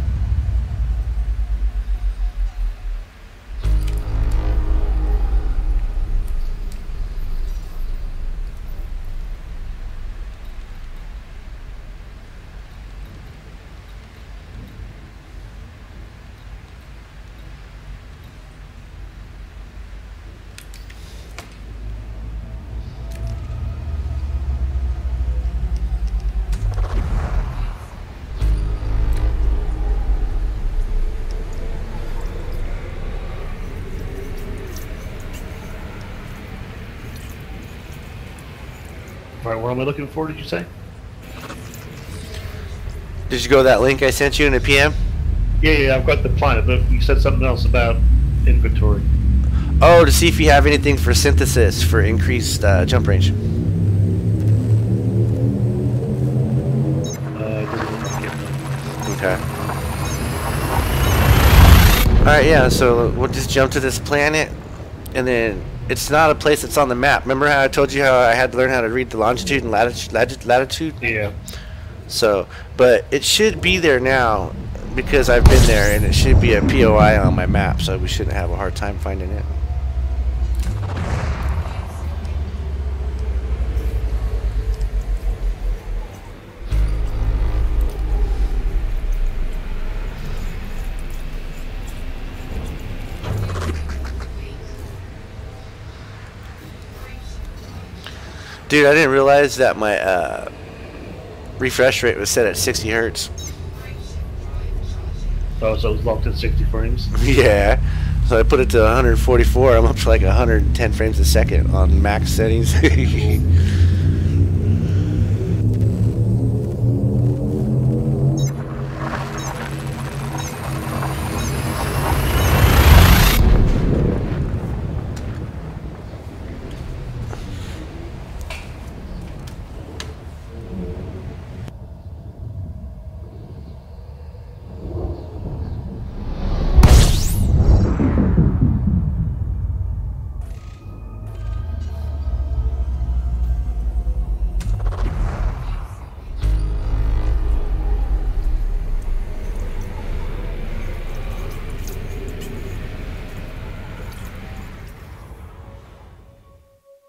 Alright, what am I looking for, did you say? Did you go to that link I sent you in the PM? Yeah, I've got the planet, but you said something else about inventory. Oh, to see if you have anything for synthesis for increased jump range. It doesn't look like it. Okay. Alright, yeah, so we'll just jump to this planet, and then it's not a place that's on the map. Remember how I told you how I had to learn how to read the longitude and latitude? Yeah. So, but it should be there now because I've been there, and it should be a POI on my map, so we shouldn't have a hard time finding it. Dude, I didn't realize that my refresh rate was set at 60 hertz. Oh, so it was locked at 60 frames? Yeah. So I put it to 144. I'm up to like 110 frames a second on max settings.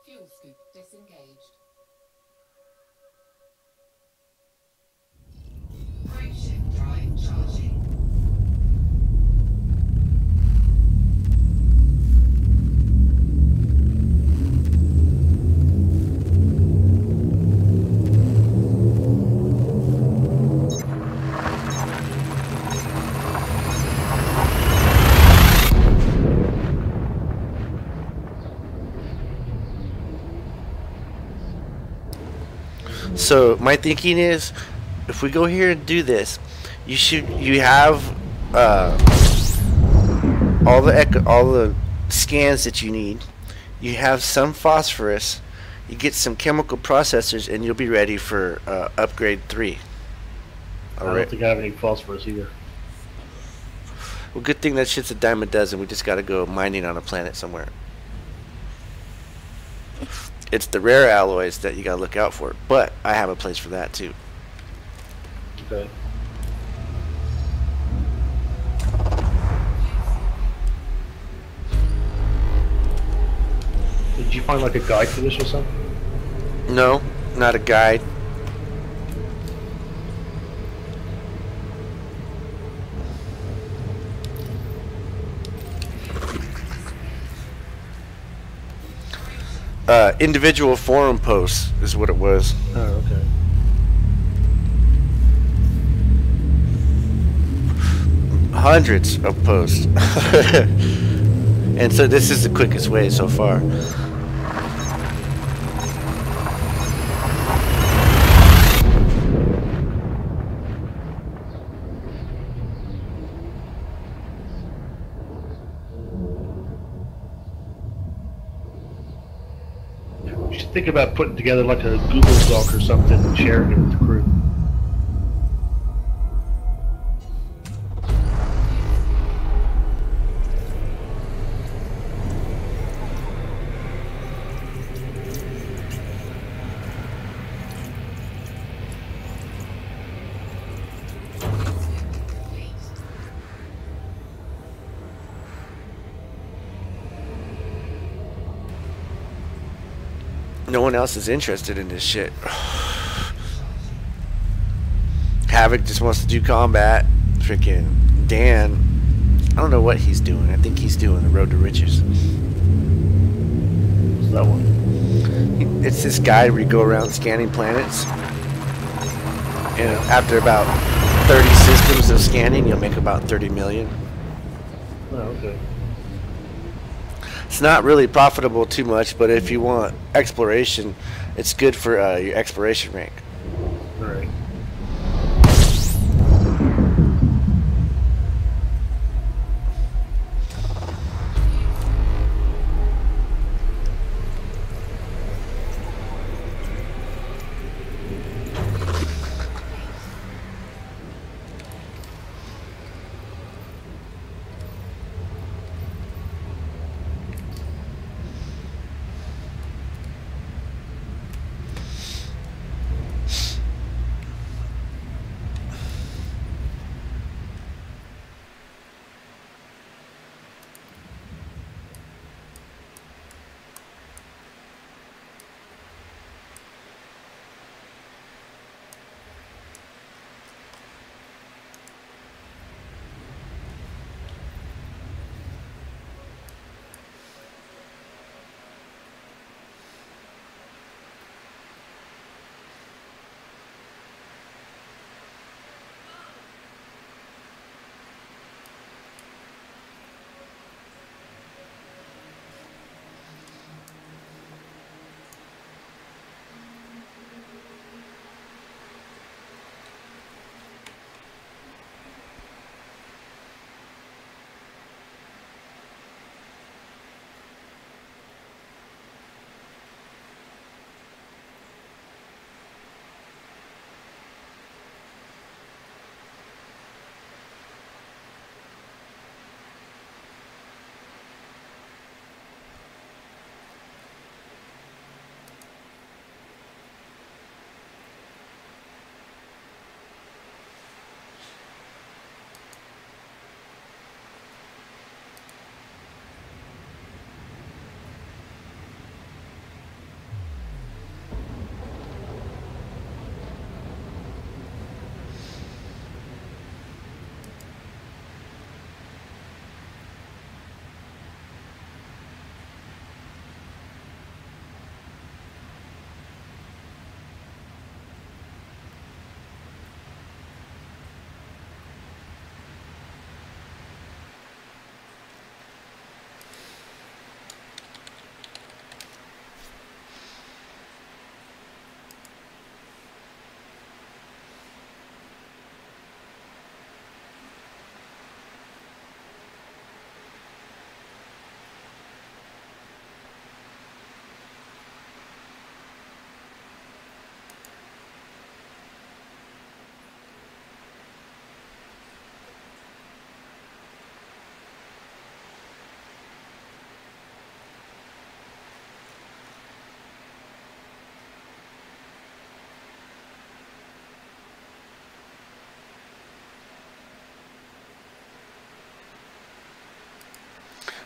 Fuel scoop disengaged. Brake shift drive charging. So my thinking is, if we go here and do this, you have all the scans that you need. You have some phosphorus. You get some chemical processors, and you'll be ready for upgrade 3. I don't think I have any phosphorus either. Well, good thing that shit's a dime a dozen. We just got to go mining on a planet somewhere. It's the rare alloys that you gotta look out for, but I have a place for that too. Okay. Did you find like a guide for this or something? No, not a guide. Individual forum posts is what it was. Oh, okay. Hundreds of posts. And so this is the quickest way so far. You should think about putting together like a Google Doc or something and sharing it with the crew. No one else is interested in this shit. Havoc just wants to do combat. Freaking Dan, I don't know what he's doing. I think he's doing the Road to Riches. What's that one? It's this guide where you go around scanning planets. And after about 30 systems of scanning, you'll make about 30 million. Oh, okay. It's not really profitable too much, but if you want exploration, it's good for your exploration rank. All right.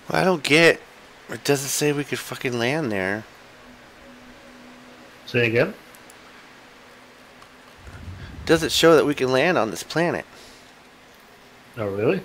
Well, I don't get. It doesn't say we could fucking land there. Say again? Does it show that we can land on this planet? Oh, really?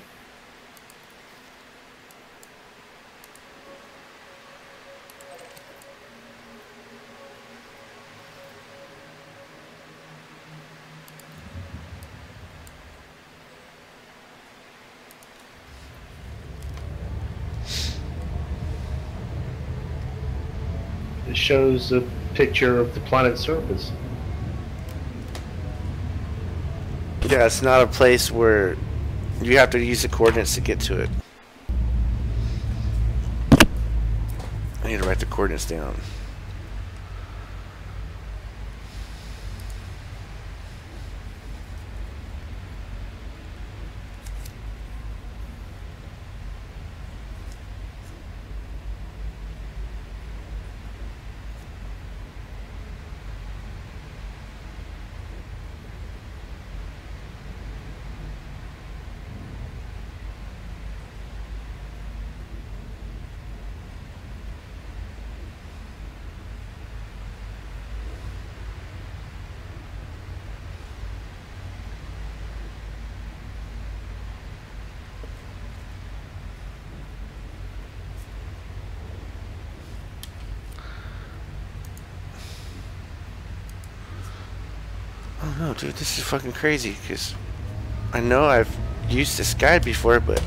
It shows a picture of the planet's surface. Yeah, it's not a place where you have to use the coordinates to get to it. I need to write the coordinates down. Oh no, dude, this is fucking crazy, because I know I've used this guide before, but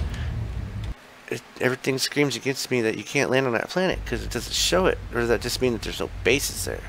everything screams against me that you can't land on that planet because it doesn't show it. Or does that just mean that there's no bases there?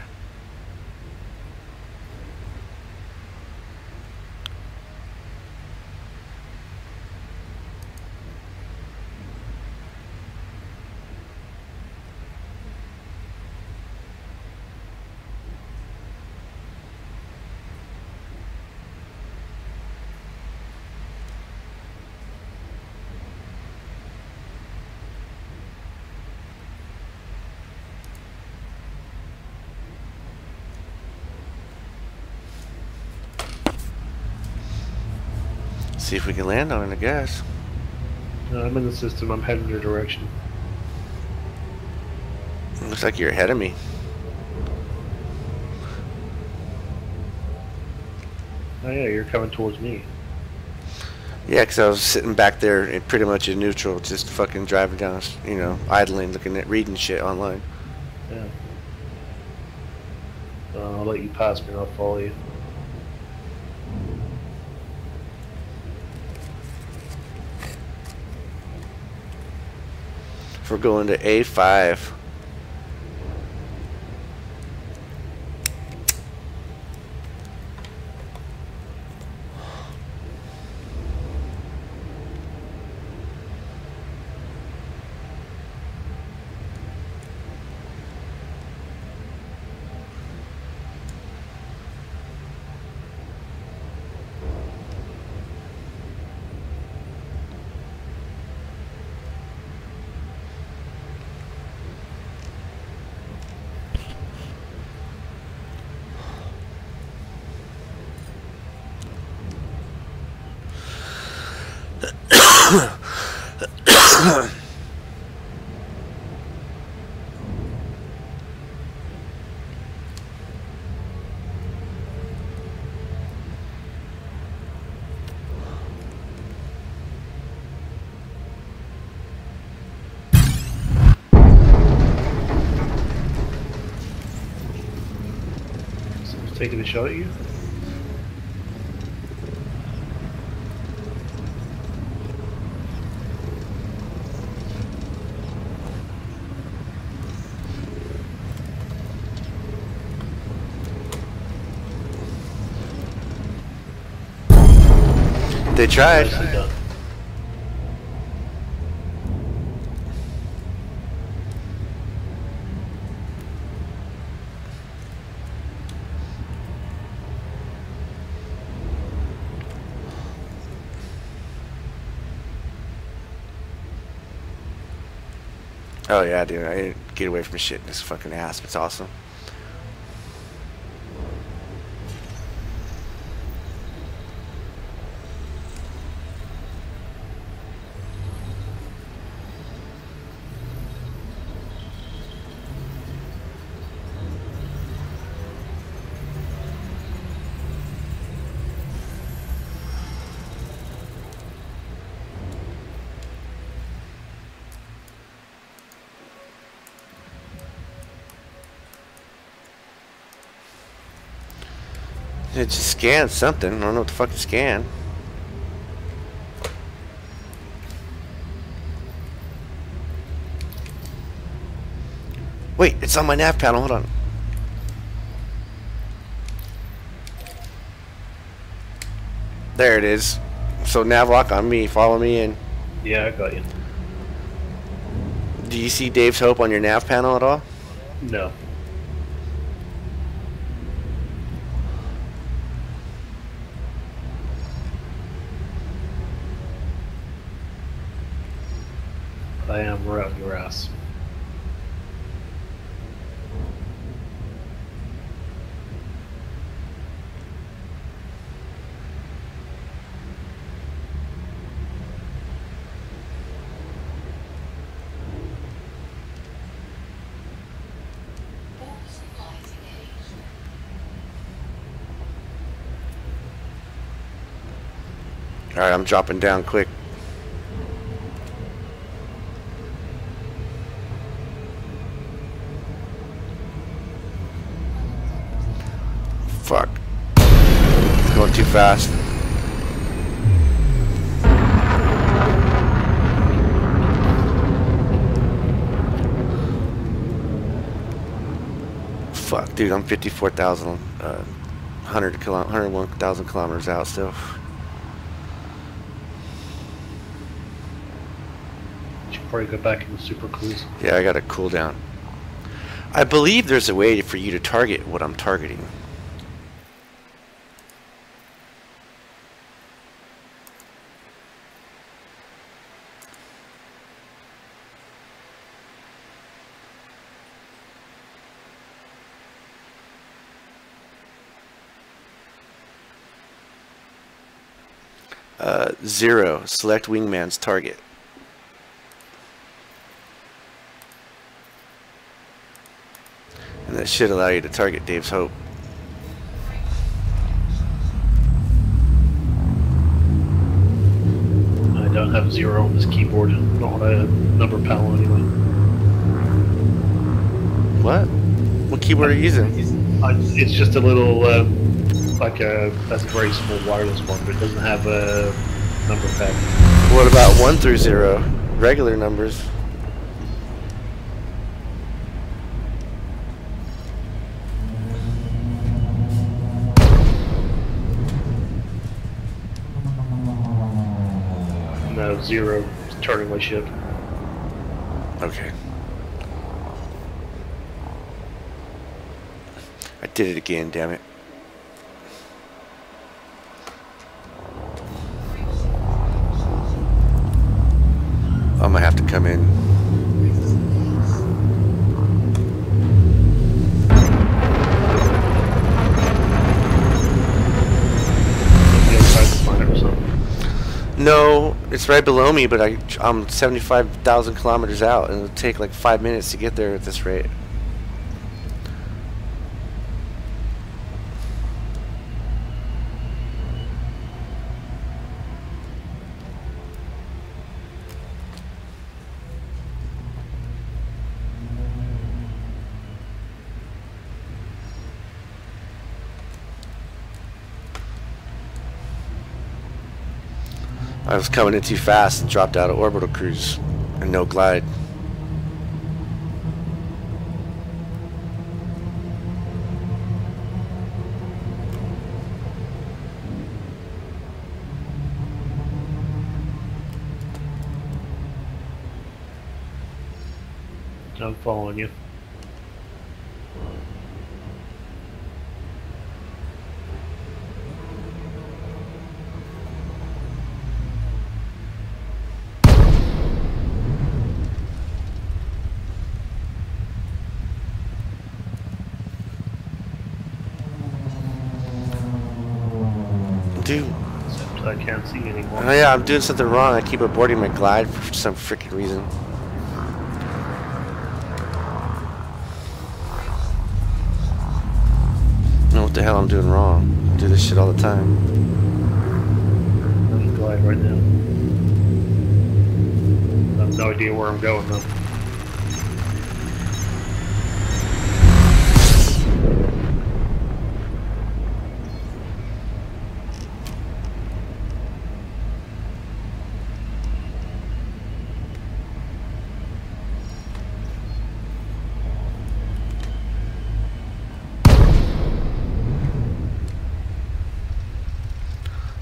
See if we can land on it, I guess. No, I'm in the system. I'm heading your direction. Looks like you're ahead of me. Oh yeah, you're coming towards me. Yeah, because I was sitting back there pretty much in neutral, just fucking driving down, you know, idling, looking at reading shit online. Yeah. I'll let you pass me and I'll follow you. If we're going to A5. Someone's taking a shot at you? They tried. Nicely done. Oh yeah, dude, I didn't get away from shit in this fucking ass. It's awesome. It just scanned something. I don't know what the fuck to scan. Wait, it's on my nav panel. Hold on. There it is. So nav lock on me. Follow me in. Yeah, I got you. Do you see Dave's Hope on your nav panel at all? No. I am around your ass. Alright, I'm dropping down quick. Fuck. It's going too fast. Dude, I'm 54,000, 101,000 kilometers out still. Should probably go back into super cruise. Yeah, I got a cooldown. I believe there's a way for you to target what I'm targeting. Zero. Select wingman's target. And that should allow you to target Dave's Hope. I don't have 0 on this keyboard. Not on a number panel anyway. What? What keyboard are you using? It's just a little, that's a very small wireless one, but it doesn't have a number pad. What about 1 through 0? Regular numbers. No, 0. Turning my ship. Okay. I did it again, damn it. I'm gonna have to come in. No, it's right below me, but I'm 75,000 kilometers out, and it'll take like 5 minutes to get there at this rate. I was coming in too fast and dropped out of orbital cruise and no glide. I'm following you. Dude. I can't see anymore. Oh yeah, I'm doing something wrong. I keep aborting my glide for some freaking reason. I don't know what the hell I'm doing wrong. I do this shit all the time. I'm glide right now. I have no idea where I'm going though.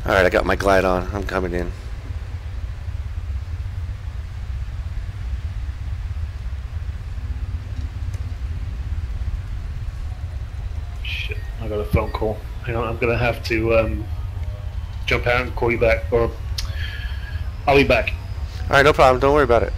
Alright, I got my glide on. I'm coming in. Shit, I got a phone call. Hang on, I'm gonna have to jump out and call you back, or I'll be back. Alright, no problem. Don't worry about it.